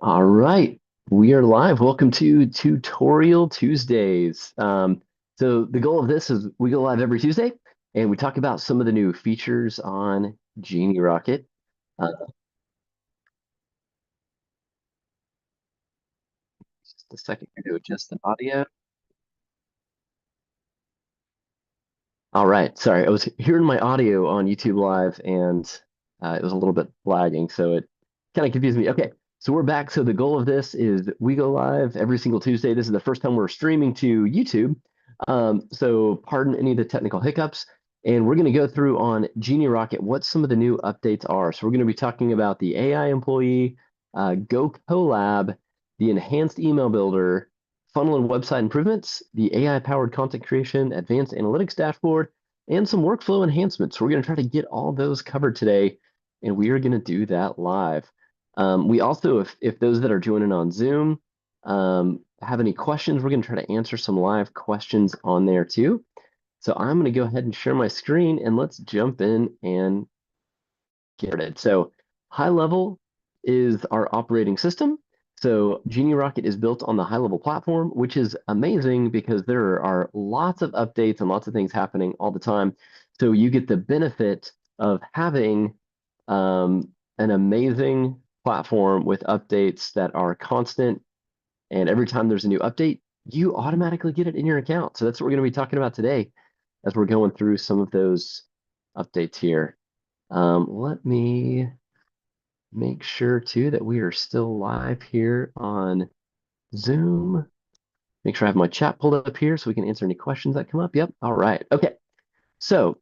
All right, we are live. Welcome to Tutorial Tuesdays. So the goal of this is we go live every Tuesday and we talk about some of the new features on Genie Rocket. Uh, just a second here to adjust the audio. All right, sorry, I was hearing my audio on YouTube Live and it was a little bit lagging, so it kind of confused me. Okay, so we're back. So the goal of this is we go live every single Tuesday. This is the first time we're streaming to YouTube. So pardon any of the technical hiccups. And we're going to go through on Genie Rocket what some of the new updates are. So we're going to be talking about the AI employee, Go Collab, the enhanced email builder, funnel and website improvements, the AI-powered content creation, advanced analytics dashboard, and some workflow enhancements. We're going to try to get all those covered today, and we are going to do that live. We also, if those that are joining on Zoom have any questions, we're going to try to answer some live questions on there too. So I'm going to go ahead and share my screen, and let's jump in and get started. So high level is our operating system. So Genie Rocket is built on the high level platform, which is amazing because there are lots of updates and lots of things happening all the time. So you get the benefit of having an amazing platform with updates that are constant. And every time there's a new update, you automatically get it in your account. So that's what we're going to be talking about today as we're going through some of those updates here. Let me make sure too that we are still live here on Zoom. Make sure I have my chat pulled up here so we can answer any questions that come up. Yep. All right. Okay. So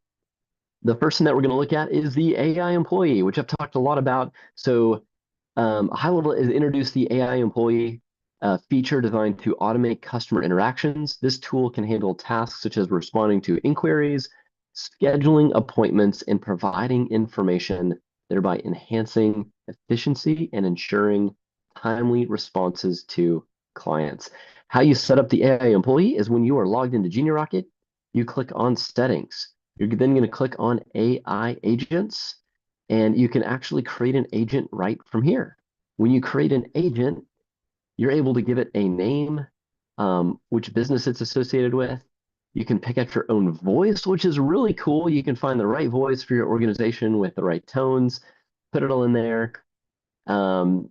the first thing that we're going to look at is the AI employee, which I've talked a lot about. So high level is introduce the AI employee feature designed to automate customer interactions. This tool can handle tasks such as responding to inquiries, scheduling appointments, and providing information, thereby enhancing efficiency and ensuring timely responses to clients. How you set up the AI employee is when you are logged into Genie Rocket, you click on settings. You're then going to click on AI agents, and you can actually create an agent right from here. When you create an agent, you're able to give it a name, which business it's associated with. You can pick out your own voice, which is really cool. You can find the right voice for your organization with the right tones, put it all in there. Um,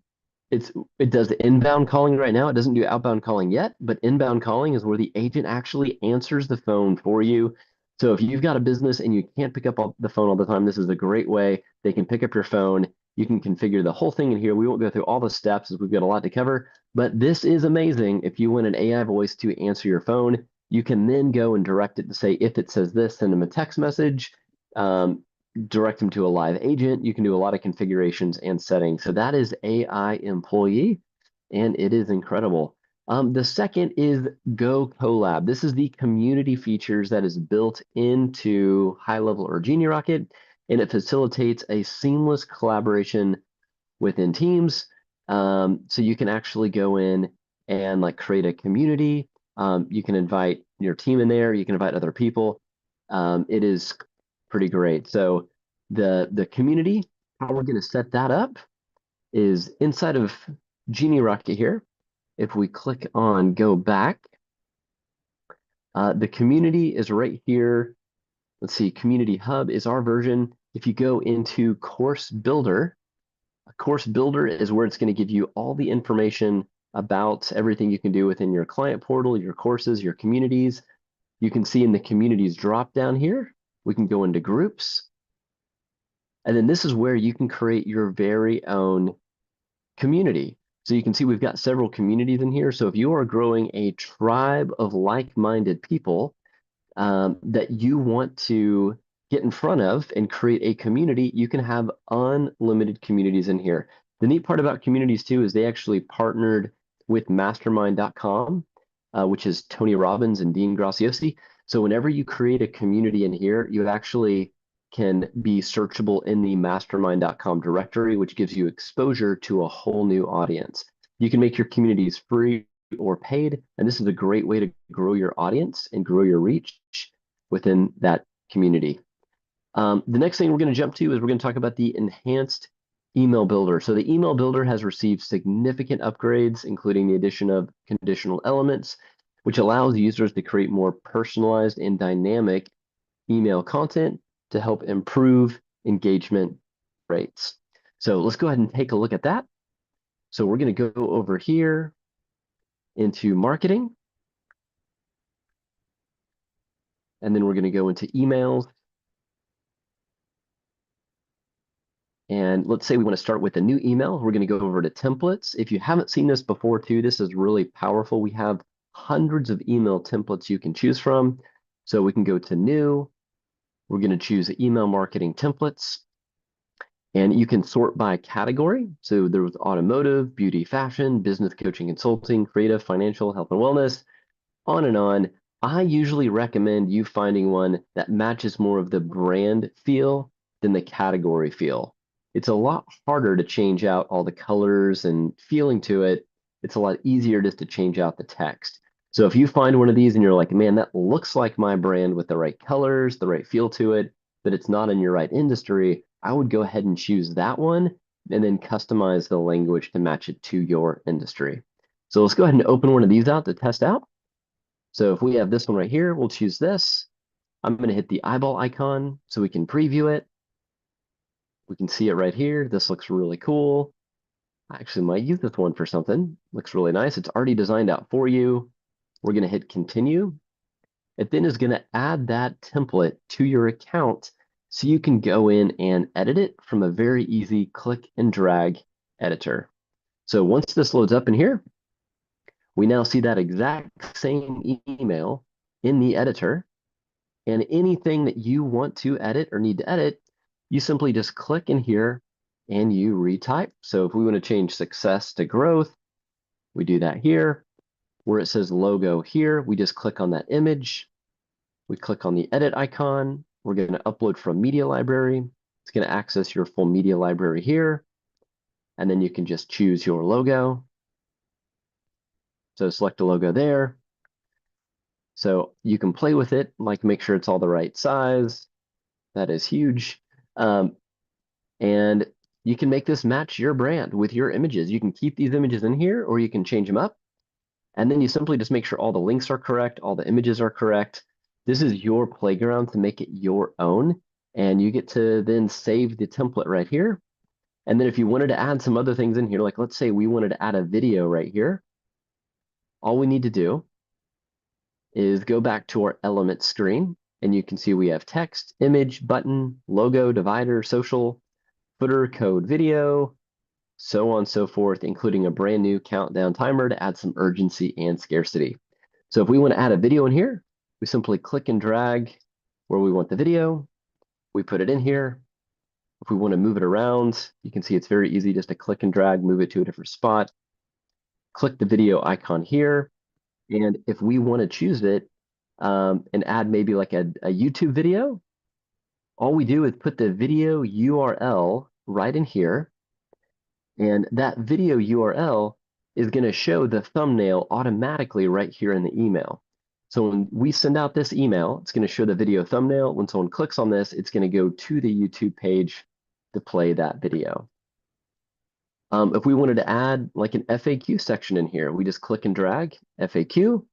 it does inbound calling right now. It doesn't do outbound calling yet, but inbound calling is where the agent actually answers the phone for you. So if you've got a business and you can't pick up the phone all the time, this is a great way. They can pick up your phone. You can configure the whole thing in here. We won't go through all the steps as we've got a lot to cover, but this is amazing. If you want an AI voice to answer your phone, you can then go and direct it to say, if it says this, send them a text message. Direct them to a live agent. You can do a lot of configurations and settings. So that is AI employee, and it is incredible. The second is Go Collab. This is the community features that is built into High Level or Genie Rocket, and it facilitates a seamless collaboration within teams. So you can actually go in and like create a community. You can invite your team in there. You can invite other people. It is pretty great. So the community, how we're going to set that up is inside of Genie Rocket here. If we click on go back, the community is right here. Let's see, Community Hub is our version. If you go into Course Builder, a Course Builder is where it's going to give you all the information about everything you can do within your client portal, your courses, your communities. You can see in the communities drop down here, we can go into groups. And then this is where you can create your very own community. So you can see we've got several communities in here. So if you are growing a tribe of like-minded people that you want to get in front of and create a community, you can have unlimited communities in here. The neat part about communities too is they actually partnered with mastermind.com, which is Tony Robbins and Dean Graziosi. So whenever you create a community in here, you actually can be searchable in the mastermind.com directory, which gives you exposure to a whole new audience. You can make your communities free or paid, and this is a great way to grow your audience and grow your reach within that community. The next thing we're going to jump to is we're going to talk about the enhanced email builder. So the email builder has received significant upgrades, including the addition of conditional elements, which allows users to create more personalized and dynamic email content to help improve engagement rates. So let's go ahead and take a look at that. So we're going to go over here into marketing, and then we're going to go into emails. And let's say we want to start with a new email. We're going to go over to templates. If you haven't seen this before too, this is really powerful. We have hundreds of email templates you can choose from. So we can go to new. We're going to choose email marketing templates. And you can sort by category. So there was automotive, beauty, fashion, business coaching, consulting, creative, financial, health and wellness, on and on. I usually recommend you finding one that matches more of the brand feel than the category feel. It's a lot harder to change out all the colors and feeling to it. It's a lot easier just to change out the text. So if you find one of these and you're like, man, that looks like my brand with the right colors, the right feel to it, but it's not in your right industry, I would go ahead and choose that one and then customize the language to match it to your industry. So let's go ahead and open one of these out to test out. So if we have this one right here, we'll choose this. I'm going to hit the eyeball icon so we can preview it. We can see it right here. This looks really cool. I actually might use this one for something. Looks really nice. It's already designed out for you. We're going to hit continue. It then is going to add that template to your account so you can go in and edit it from a very easy click and drag editor. So once this loads up in here, we now see that exact same email in the editor. And anything that you want to edit or need to edit, you simply just click in here and you retype. So if we want to change success to growth, we do that here. Where it says logo here, we just click on that image. We click on the edit icon. We're going to upload from media library. It's going to access your full media library here. And then you can just choose your logo. So select a logo there. So you can play with it, like make sure it's all the right size. That is huge. And you can make this match your brand with your images. You can keep these images in here or you can change them up. And then you simply just make sure all the links are correct, all the images are correct. This is your playground to make it your own. And you get to then save the template right here. And then if you wanted to add some other things in here, like let's say we wanted to add a video right here, all we need to do is go back to our element screen. And you can see we have text, image, button, logo, divider, social, footer, code, video, so on and so forth, including a brand new countdown timer to add some urgency and scarcity. So if we want to add a video in here, we simply click and drag where we want the video. We put it in here. If we want to move it around, you can see it's very easy just to click and drag, move it to a different spot. Click the video icon here. And if we want to choose it and add maybe like a YouTube video, all we do is put the video URL right in here. And that video URL is going to show the thumbnail automatically right here in the email. So when we send out this email, it's going to show the video thumbnail. When someone clicks on this, it's going to go to the YouTube page to play that video. If we wanted to add like an FAQ section in here, we just click and drag FAQ,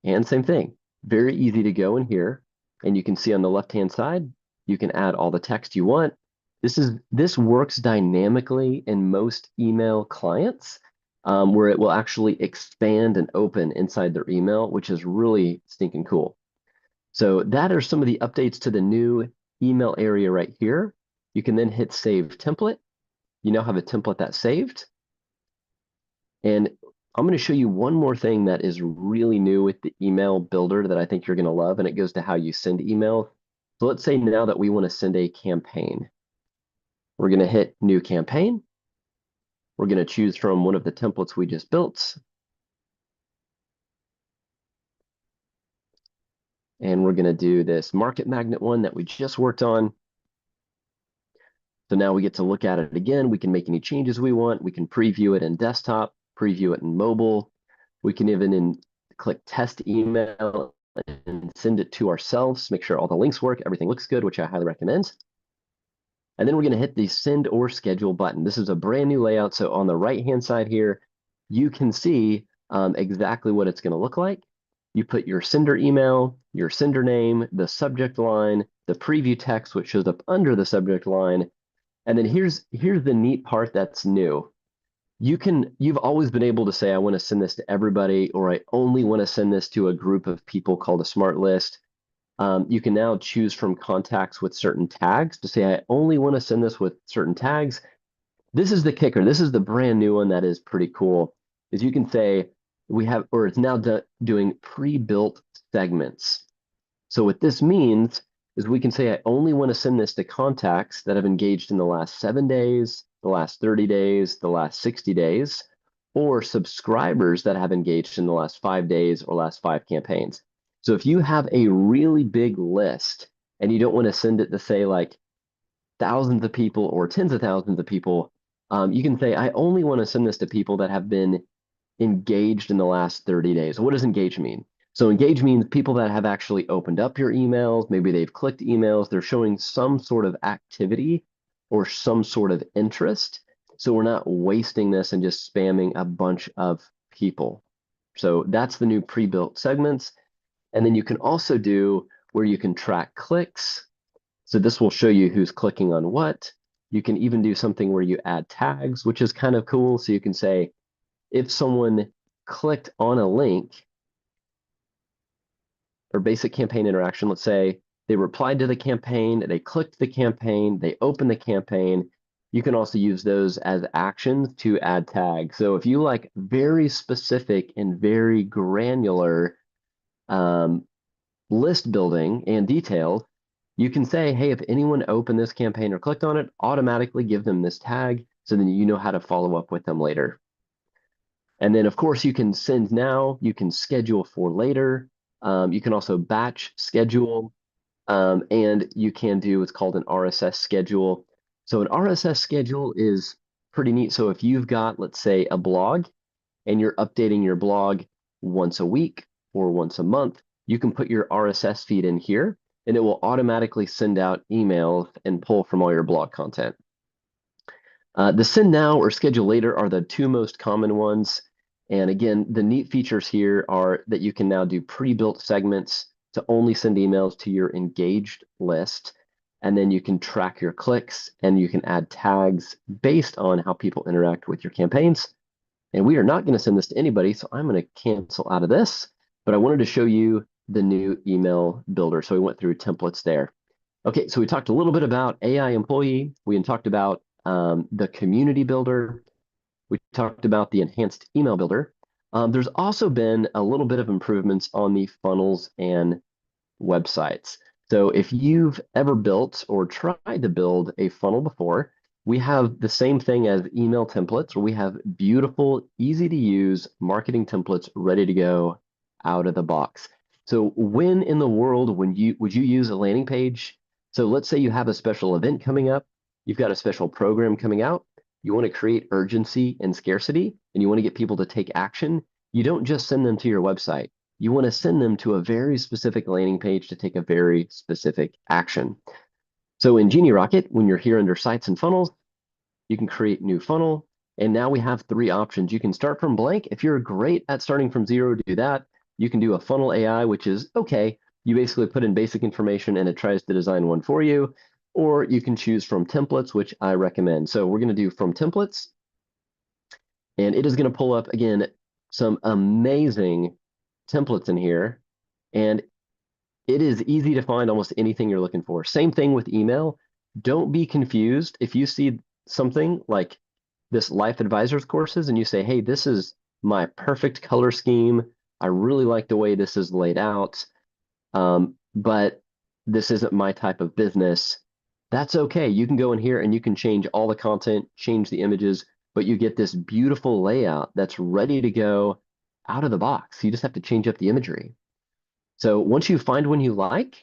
and same thing. Very easy to go in here, and you can see on the left-hand side, you can add all the text you want. This works dynamically in most email clients, where it will actually expand and open inside their email, which is really stinking cool. So that are some of the updates to the new email area right here. You can then hit Save Template. You now have a template that's saved. And I'm going to show you one more thing that is really new with the email builder that I think you're going to love, and it goes to how you send email. So let's say now that we want to send a campaign. We're going to hit New Campaign. We're going to choose from one of the templates we just built. And we're going to do this market magnet one that we just worked on. So now we get to look at it again. We can make any changes we want. We can preview it in desktop, preview it in mobile. We can even click test email and send it to ourselves, make sure all the links work, everything looks good, which I highly recommend. And then we're going to hit the send or schedule button. This is a brand new layout. So on the right-hand side here, you can see exactly what it's going to look like. You put your sender email, your sender name, the subject line, the preview text, which shows up under the subject line. And then here's the neat part that's new. You've always been able to say, I want to send this to everybody, or I only want to send this to a group of people called a smart list. You can now choose from contacts with certain tags to say, I only want to send this with certain tags. This is the kicker. This is the brand new one that is pretty cool, is you can say we have, or it's now doing pre-built segments. So what this means is we can say, I only want to send this to contacts that have engaged in the last 7 days, the last 30 days, the last 60 days, or subscribers that have engaged in the last 5 days or last 5 campaigns. So if you have a really big list and you don't want to send it to say like thousands of people or tens of thousands of people, you can say, I only want to send this to people that have been engaged in the last 30 days. What does engage mean? So engage means people that have actually opened up your emails, maybe they've clicked emails, they're showing some sort of activity or some sort of interest. So we're not wasting this and just spamming a bunch of people. So that's the new pre-built segments. And then you can also do where you can track clicks. So this will show you who's clicking on what. You can even do something where you add tags, which is kind of cool. So you can say, if someone clicked on a link or basic campaign interaction, let's say they replied to the campaign, they clicked the campaign, they opened the campaign, you can also use those as actions to add tags. So if you like very specific and very granular list building and details, you can say, hey, if anyone opened this campaign or clicked on it, automatically give them this tag so then you know how to follow up with them later. And then, of course, you can send now, you can schedule for later. You can also batch schedule, and you can do what's called an RSS schedule. So an RSS schedule is pretty neat. So if you've got, let's say, a blog and you're updating your blog once a week or once a month, you can put your RSS feed in here, and it will automatically send out emails and pull from all your blog content. The send now or schedule later are the two most common ones. And again, the neat features here are that you can now do pre-built segments to only send emails to your engaged list. And then you can track your clicks and you can add tags based on how people interact with your campaigns. And we are not going to send this to anybody, so I'm going to cancel out of this. But I wanted to show you the new email builder. So we went through templates there. Okay, so we talked a little bit about AI employee. We talked about the community builder. We talked about the enhanced email builder. There's also been a little bit of improvements on the funnels and websites. So if you've ever built or tried to build a funnel before, we have the same thing as email templates, where we have beautiful, easy to use marketing templates ready to go out of the box. So when in the world would you use a landing page? So let's say you have a special event coming up, you've got a special program coming out, you want to create urgency and scarcity, and you want to get people to take action. You don't just send them to your website. You want to send them to a very specific landing page to take a very specific action. So in Genie Rocket, when you're here under sites and funnels, you can create new funnel. And now we have 3 options. You can start from blank. If you're great at starting from zero, do that. You can do a funnel AI, which is okay. You basically put in basic information and it tries to design one for you. Or you can choose from templates, which I recommend. So we're going to do from templates. And it is going to pull up, again, some amazing templates in here. And it is easy to find almost anything you're looking for. Same thing with email. Don't be confused. If you see something like this Life Advisors courses and you say, hey, this is my perfect color scheme. I really like the way this is laid out, but this isn't my type of business. That's okay. You can go in here and you can change all the content, change the images, but you get this beautiful layout that's ready to go out of the box. You just have to change up the imagery. So once you find one you like,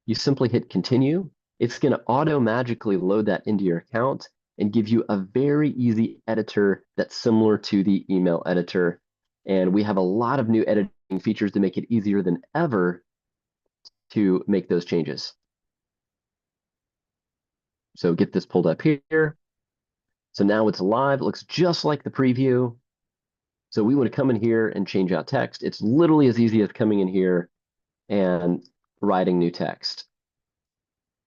you simply hit continue. It's going to auto magically load that into your account and give you a very easy editor that's similar to the email editor. And we have a lot of new editing features to make it easier than ever to make those changes. So get this pulled up here. So now it's live. It looks just like the preview. So we want to come in here and change out text. It's literally as easy as coming in here and writing new text.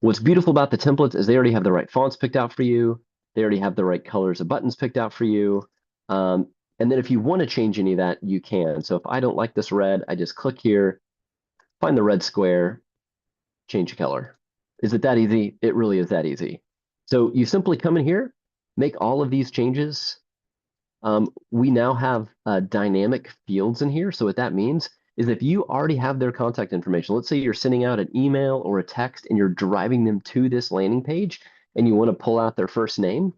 What's beautiful about the templates is they already have the right fonts picked out for you. They already have the right colors of buttons picked out for you. And then if you want to change any of that, you can. So if I don't like this red, I just click here, find the red square, change the color. Is it that easy? It really is that easy. So you simply come in here, make all of these changes. We now have dynamic fields in here. So what that means is if you already have their contact information, let's say you're sending out an email or a text and you're driving them to this landing page and you want to pull out their first name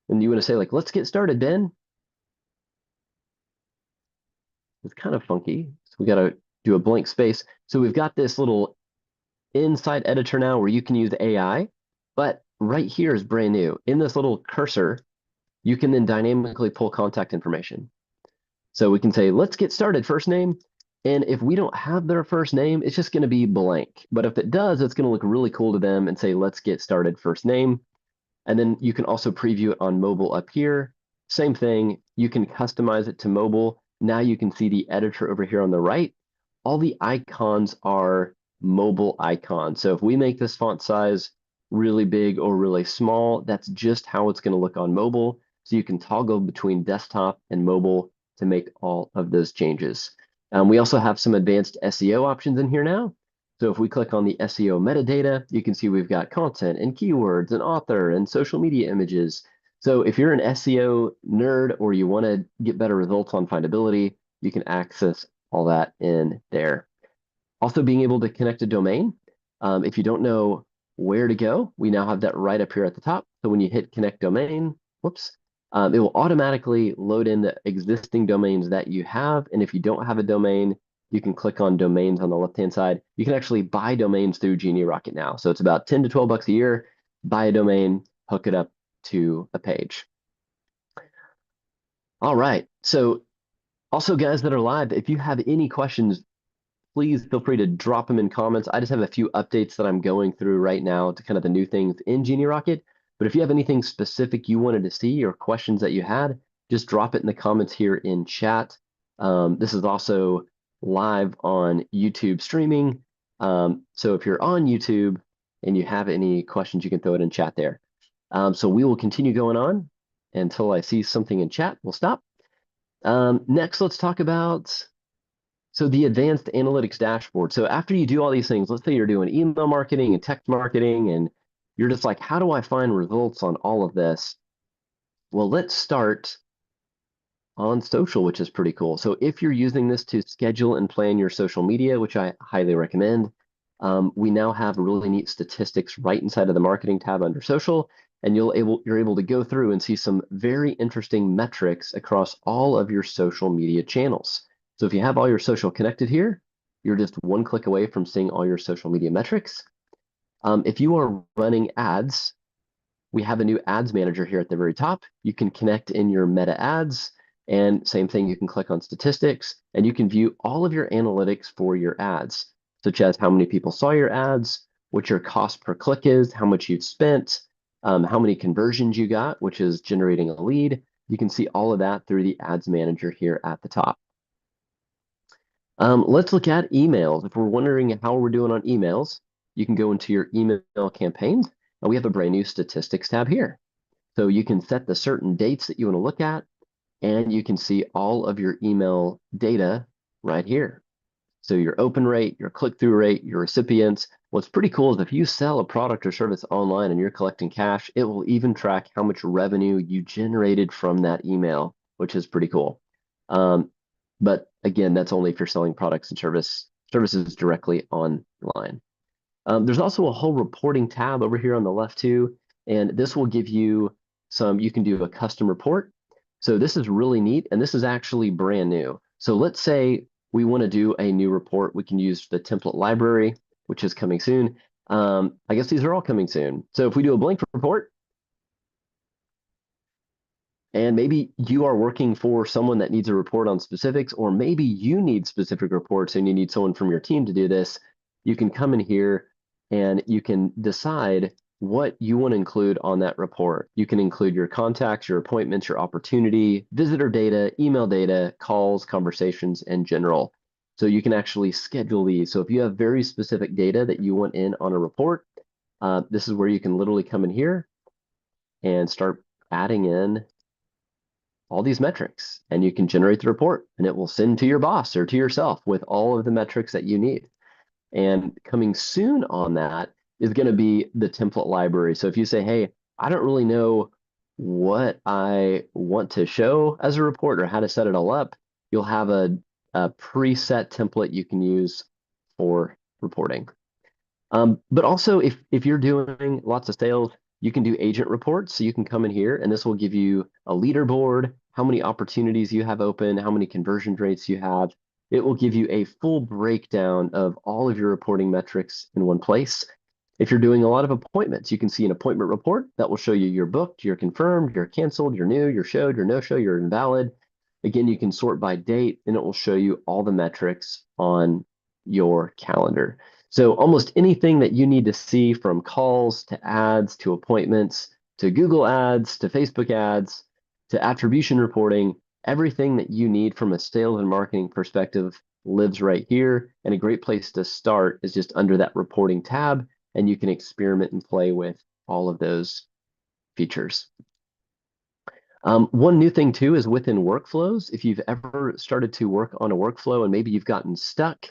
and you want to say like, let's get started, Ben. It's kind of funky. So we got to do a blank space. So we've got this little inside editor now where you can use AI, but right here is brand new. In this little cursor, you can then dynamically pull contact information. So we can say, let's get started, first name. And if we don't have their first name, it's just going to be blank. But if it does, it's going to look really cool to them and say, let's get started, first name. And then you can also preview it on mobile up here. Same thing, you can customize it to mobile. Now you can see the editor over here on the right. All the icons are mobile icons. So if we make this font size really big or really small, that's just how it's going to look on mobile. So you can toggle between desktop and mobile to make all of those changes. We also have some advanced SEO options in here now. So if we click on the SEO metadata, you can see we've got content and keywords and author and social media images. So if you're an SEO nerd or you want to get better results on findability, you can access all that in there. Also being able to connect a domain. If you don't know where to go, we now have that right up here at the top. So when you hit connect domain, whoops, it will automatically load in the existing domains that you have. And if you don't have a domain, you can click on domains on the left-hand side. You can actually buy domains through Genie Rocket now. So it's about 10 to 12 bucks a year, buy a domain, hook it up to a page. All right. So also guys that are live, if you have any questions, please feel free to drop them in comments. I just have a few updates that I'm going through right now to kind of the new things in Genie Rocket. But if you have anything specific you wanted to see or questions that you had, just drop it in the comments here in chat. This is also live on YouTube streaming. So if you're on YouTube and you have any questions, you can throw it in chat there. So we will continue going on until I see something in chat. We'll stop. Next, let's talk about the advanced analytics dashboard. So after you do all these things, let's say you're doing email marketing and text marketing, and you're just like, how do I find results on all of this? Well, let's start on social, which is pretty cool. So if you're using this to schedule and plan your social media, which I highly recommend, we now have really neat statistics right inside of the marketing tab under social, and you're able to go through and see some very interesting metrics across all of your social media channels. So if you have all your social connected here, you're just one click away from seeing all your social media metrics. If you are running ads, we have a new ads manager here at the very top. You can connect in your meta ads, and same thing, you can click on statistics, and you can view all of your analytics for your ads, such as how many people saw your ads, what your cost per click is, how much you've spent, how many conversions you got, which is generating a lead. You can see all of that through the ads manager here at the top. Let's look at emails. If we're wondering how we're doing on emails, you can go into your email campaigns, and we have a brand new statistics tab here. So you can set the certain dates that you want to look at, and you can see all of your email data right here. So your open rate, your click-through rate, your recipients. What's pretty cool is if you sell a product or service online and you're collecting cash, it will even track how much revenue you generated from that email, which is pretty cool. But again, that's only if you're selling products and services directly online. There's also a whole reporting tab over here on the left too, and this will give you you can do a custom report. So this is really neat, and this is actually brand new. So let's say we want to do a new report. We can use the template library, which is coming soon. I guess these are all coming soon. So if we do a blank report, and maybe you are working for someone that needs a report on specifics, or maybe you need specific reports and you need someone from your team to do this, you can come in here and you can decide what you want to include on that report. You can include your contacts, your appointments, your opportunity, visitor data, email data, calls, conversations, and general. So you can actually schedule these. So if you have very specific data that you want in on a report, this is where you can literally come in here and start adding in all these metrics, and you can generate the report, and it will send to your boss or to yourself with all of the metrics that you need. And coming soon on that is going to be the template library. So if you say, hey, I don't really know what I want to show as a report or how to set it all up, you'll have a preset template you can use for reporting. But also, if you're doing lots of sales, you can do agent reports. So you can come in here, and this will give you a leaderboard, how many opportunities you have open, how many conversion rates you have. It will give you a full breakdown of all of your reporting metrics in one place. If you're doing a lot of appointments, you can see an appointment report that will show you you're booked, you're confirmed, you're canceled, you're new, you're showed, you're no-show, you're invalid. Again, you can sort by date, and it will show you all the metrics on your calendar. So almost anything that you need to see, from calls to ads to appointments to Google ads to Facebook ads to attribution reporting, everything that you need from a sales and marketing perspective lives right here. And a great place to start is just under that reporting tab, and you can experiment and play with all of those features. One new thing too is within workflows. If you've ever started to work on a workflow and maybe you've gotten stuck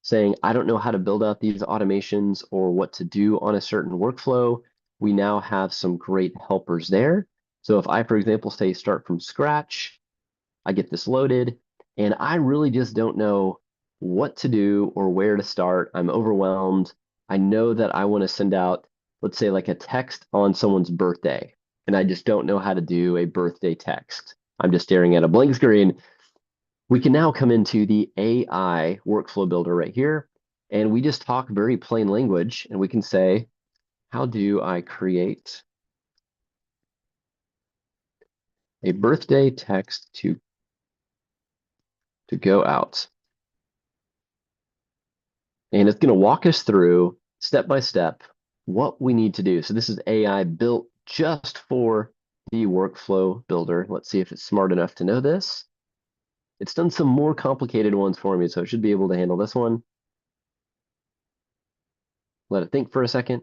saying, I don't know how to build out these automations or what to do on a certain workflow, we now have some great helpers there. So if I, for example, say start from scratch, I get this loaded, and I really just don't know what to do or where to start. I'm overwhelmed. I know that I want to send out, let's say, like a text on someone's birthday, and I just don't know how to do a birthday text. I'm just staring at a blank screen. We can now come into the AI workflow builder right here, and we just talk very plain language, and we can say, how do I create a birthday text to go out? And it's going to walk us through step by step what we need to do. So this is AI built just for the workflow builder. Let's see if it's smart enough to know this. It's done some more complicated ones for me, so it should be able to handle this one. Let it think for a second.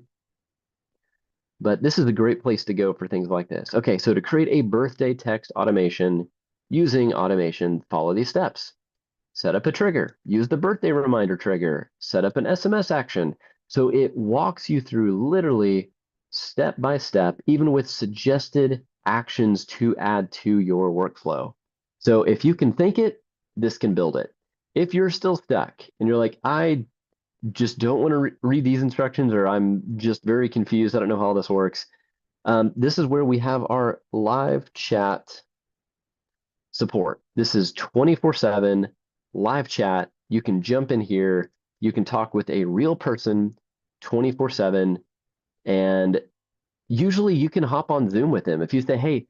But this is a great place to go for things like this. Okay, so to create a birthday text automation using automation, follow these steps. Set up a trigger, use the birthday reminder trigger, set up an SMS action. So it walks you through literally step by step, even with suggested actions to add to your workflow. So if you can think it, this can build it. If you're still stuck and you're like, I just don't want to read these instructions, or I'm just very confused, I don't know how this works, this is where we have our live chat support. This is 24/7 live chat. You can jump in here. You can talk with a real person 24/7. And usually you can hop on Zoom with them. If you say, hey,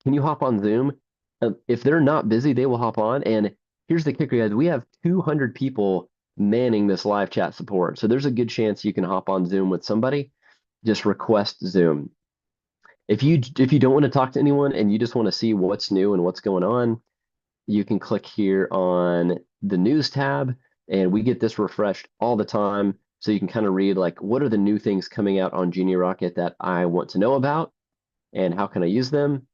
can you hop on Zoom? If they're not busy, they will hop on. And here's the kicker, guys. We have 200 people manning this live chat support. So there's a good chance you can hop on Zoom with somebody. Just request Zoom. If you don't want to talk to anyone and you just want to see what's new and what's going on, you can click here on the news tab, and we get this refreshed all the time. So you can kind of read, like, what are the new things coming out on Genie Rocket that I want to know about, and how can I use them?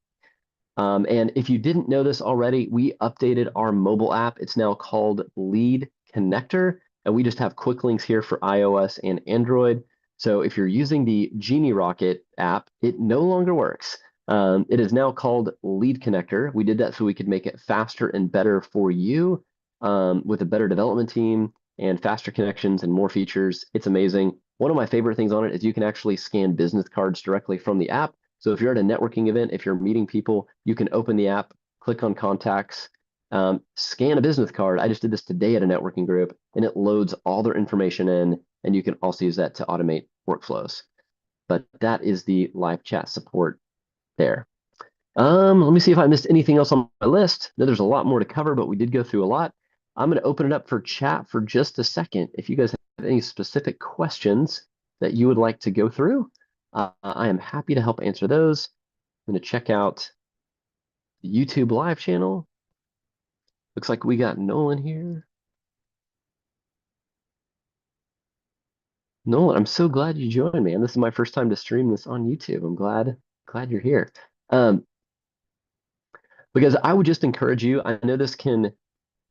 And if you didn't know this already, we updated our mobile app. It's now called Lead Connector, and we just have quick links here for iOS and Android. So if you're using the Genie Rocket app, it no longer works. It is now called Lead Connector. We did that so we could make it faster and better for you, with a better development team and faster connections and more features. It's amazing. One of my favorite things on it is you can actually scan business cards directly from the app. So if you're at a networking event, if you're meeting people, you can open the app, click on contacts, scan a business card. I just did this today at a networking group, and it loads all their information in, and you can also use that to automate workflows. But that is the live chat support there. Let me see if I missed anything else on my list. No, there's a lot more to cover, but we did go through a lot. I'm going to open it up for chat for just a second. If you guys have any specific questions that you would like to go through, I am happy to help answer those. I'm going to check out the YouTube live channel. Looks like we got Nolan here. Nolan, I'm so glad you joined, man. This is my first time to stream this on YouTube. I'm glad you're here. Um, because I would just encourage you. I know this can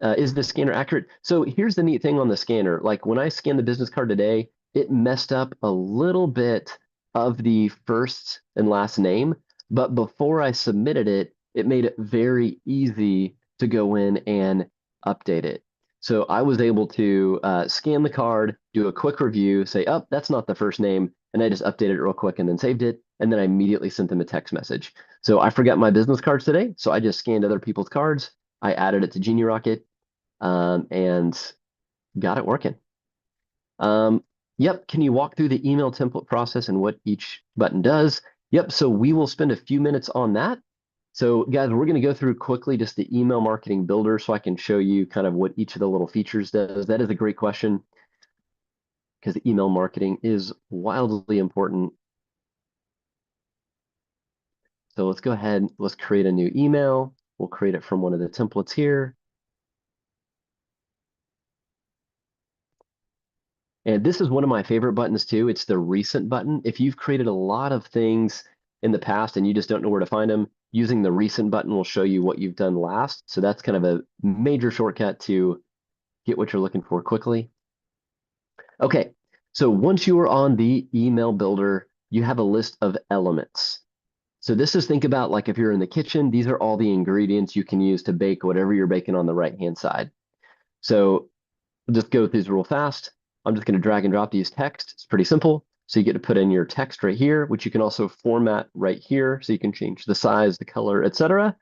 is the scanner accurate? So here's the neat thing on the scanner. Like when I scanned the business card today, it messed up a little bit of the first and last name, but before I submitted it, it made it very easy to go in and update it. So I was able to scan the card, do a quick review, say, oh, that's not the first name, and I just updated it real quick and then saved it, and then I immediately sent them a text message. So I forgot my business cards today, so I just scanned other people's cards. I added it to Genie Rocket and got it working. Yep, can you walk through the email template process and what each button does? Yep, so we will spend a few minutes on that. So guys, we're going to go through quickly just the email marketing builder so I can show you kind of what each of the little features does. That is a great question because email marketing is wildly important. So let's go ahead, let's create a new email. We'll create it from one of the templates here. And this is one of my favorite buttons too. It's the recent button. If you've created a lot of things in the past and you just don't know where to find them, using the recent button will show you what you've done last. So that's kind of a major shortcut to get what you're looking for quickly. Okay, so once you are on the email builder, you have a list of elements. So this is, think about like if you're in the kitchen, these are all the ingredients you can use to bake whatever you're baking on the right-hand side. So we'll just go through these real fast. I'm just going to drag and drop these text. It's pretty simple. So you get to put in your text right here, which you can also format right here. So you can change the size, the color, etc.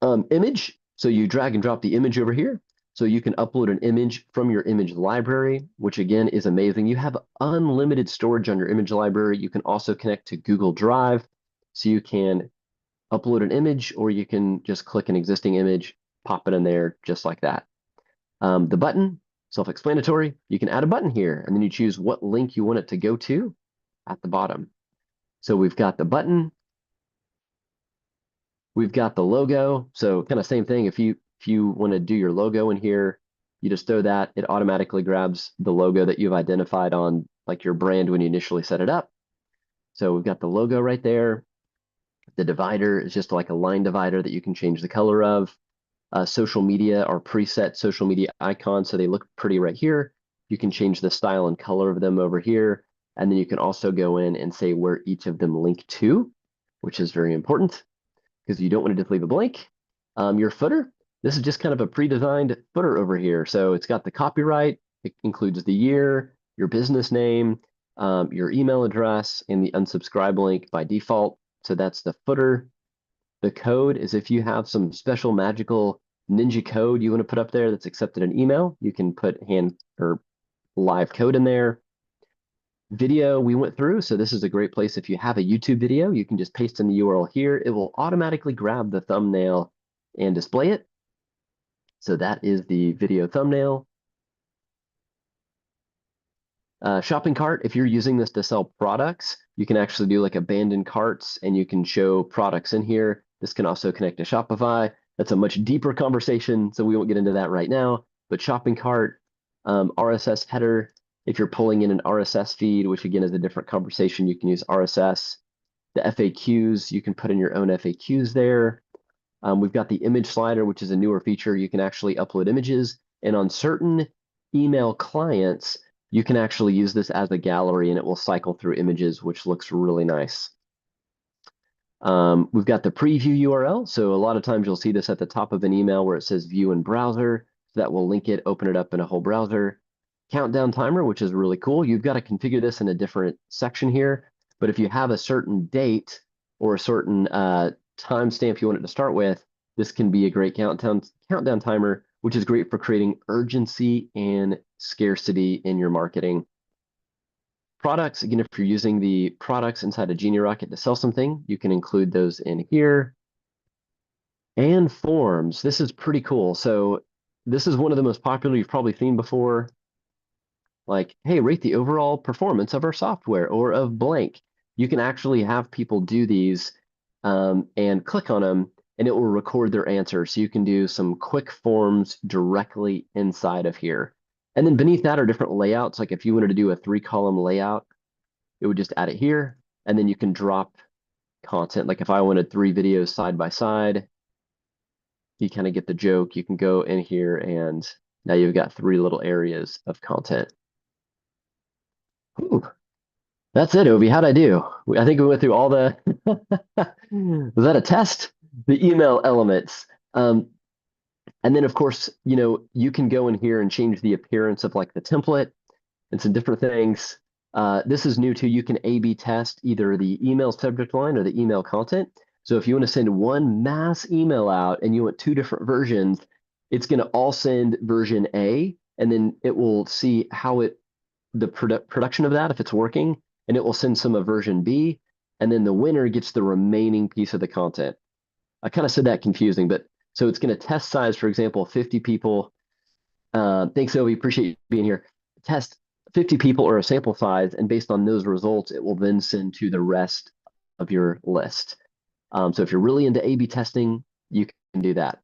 Image. So you drag and drop the image over here. So you can upload an image from your image library, which again is amazing. You have unlimited storage on your image library. You can also connect to Google Drive. So you can upload an image or you can just click an existing image, pop it in there just like that. The button, self-explanatory. You can add a button here, and then you choose what link you want it to go to at the bottom. So we've got the button, we've got the logo. So kind of same thing. If you want to do your logo in here, you just throw that. It automatically grabs the logo that you've identified on like your brand when you initially set it up. So we've got the logo right there. The divider is just like a line divider that you can change the color of. Social media are preset social media icons, so they look pretty right here. You can change the style and color of them over here. And then you can also go in and say where each of them link to, which is very important because you don't want to just leave a blank. Your footer, this is just kind of a pre-designed footer over here. So it's got the copyright, it includes the year, your business name, your email address, and the unsubscribe link by default. So that's the footer. The code is if you have some special magical ninja code you want to put up there that's accepted in email, you can put hand or live code in there. Video we went through, so this is a great place. If you have a YouTube video, you can just paste in the URL here. It will automatically grab the thumbnail and display it. So that is the video thumbnail. Shopping cart, if you're using this to sell products, you can actually do like abandoned carts and you can show products in here. This can also connect to Shopify. That's a much deeper conversation, so we won't get into that right now. But shopping cart, RSS header, if you're pulling in an RSS feed, which again is a different conversation, you can use RSS. The FAQs, you can put in your own FAQs there. We've got the image slider, which is a newer feature. You can actually upload images. And on certain email clients, you can actually use this as a gallery and it will cycle through images, which looks really nice. We've got the preview URL. So a lot of times you'll see this at the top of an email where it says view in browser. So that will link it, open it up in a whole browser. Countdown timer, which is really cool. You've got to configure this in a different section here. But if you have a certain date or a certain timestamp you want it to start with, this can be a great countdown timer, which is great for creating urgency and scarcity in your marketing. Products, again, if you're using the products inside a Genie Rocket to sell something, you can include those in here. And forms, this is pretty cool. So this is one of the most popular you've probably seen before. like, hey, rate the overall performance of our software or of blank. You can actually have people do these and click on them, and it will record their answer. So you can do some quick forms directly inside of here. And then beneath that are different layouts. Like if you wanted to do a 3-column layout, it would just add it here. And then you can drop content. Like if I wanted 3 videos side by side, you kind of get the joke. You can go in here and now you've got 3 little areas of content. Whew. That's it, Obi. How'd I do? I think we went through all the. Was that a test? The email elements. And then, of course, you can go in here and change the appearance of like the template and some different things. This is new too. You can A/B test either the email subject line or the email content. So if you want to send one mass email out and you want 2 different versions, it's going to all send version A, and then it will see how the production of that, if it's working, and it will send some of version B, and then the winner gets the remaining piece of the content. I kind of said that confusing, but so it's going to test size, for example, 50 people. Thanks, Ovi. Appreciate you being here. Test 50 people or a sample size, and based on those results, it will then send to the rest of your list. So if you're really into A/B testing, you can do that.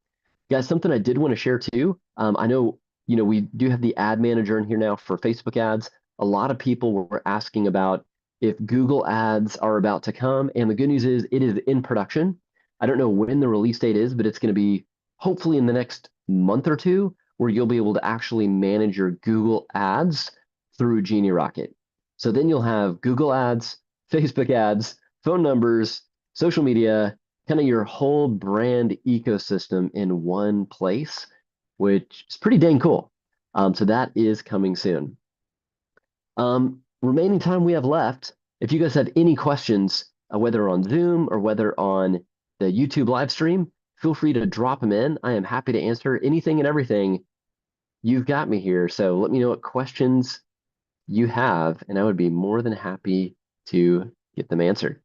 Guys, something I did want to share too. I know, we do have the ad manager in here now for Facebook ads. A lot of people were asking about if Google ads are about to come, and the good news is it is in production. I don't know when the release date is, but it's going to be hopefully in the next month or two, where you'll be able to actually manage your Google ads through Genie Rocket. So then you'll have Google ads, Facebook ads, phone numbers, social media, kind of your whole brand ecosystem in one place, which is pretty dang cool. So that is coming soon. Remaining time we have left, if you guys have any questions, whether on Zoom or whether on the YouTube live stream, feel free to drop them in. I am happy to answer anything and everything. You've got me here. So let me know what questions you have, and I would be more than happy to get them answered.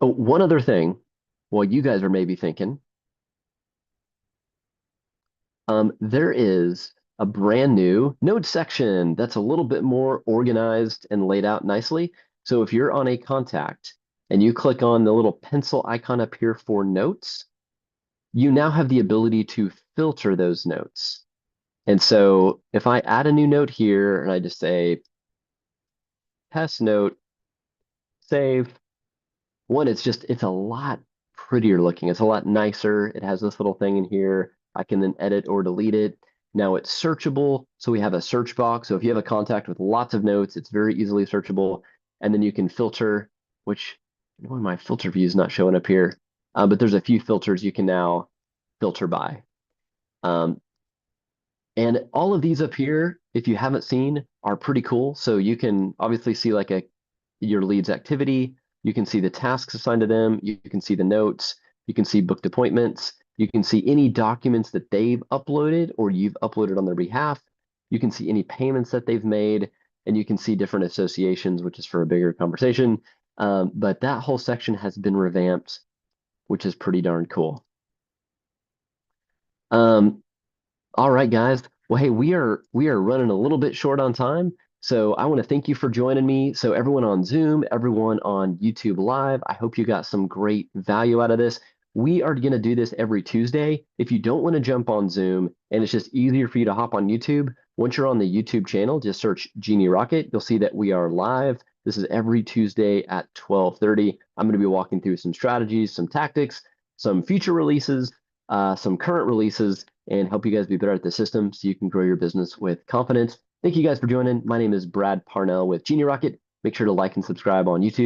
Oh, one other thing, while you guys are maybe thinking, there is a brand new note section that's a little bit more organized and laid out nicely. So if you're on a contact and you click on the little pencil icon up here for notes, you now have the ability to filter those notes. And so if I add a new note here and I just say test note, save, it's a lot prettier looking. It's a lot nicer. It has this little thing in here. I can then edit or delete it. Now it's searchable. So we have a search box. So if you have a contact with lots of notes, it's very easily searchable. And then you can filter, which my filter view is not showing up here. But there's a few filters you can now filter by. And all of these up here, if you haven't seen, are pretty cool. So you can obviously see like your leads activity. You can see the tasks assigned to them. You can see the notes. You can see booked appointments. You can see any documents that they've uploaded or you've uploaded on their behalf. You can see any payments that they've made, and you can see different associations, which is for a bigger conversation. But that whole section has been revamped, which is pretty darn cool. All right, guys. Well, hey, we are running a little bit short on time, so I want to thank you for joining me. So everyone on Zoom, everyone on YouTube Live, I hope you got some great value out of this. We are going to do this every Tuesday. If you don't want to jump on Zoom and it's just easier for you to hop on YouTube, once you're on the YouTube channel, just search Genie Rocket. You'll see that we are live. This is every Tuesday at 12:30. I'm going to be walking through some strategies, some tactics, some future releases, some current releases, and help you guys be better at the system so you can grow your business with confidence. Thank you guys for joining. My name is Brad Parnell with Genie Rocket. Make sure to like and subscribe on YouTube.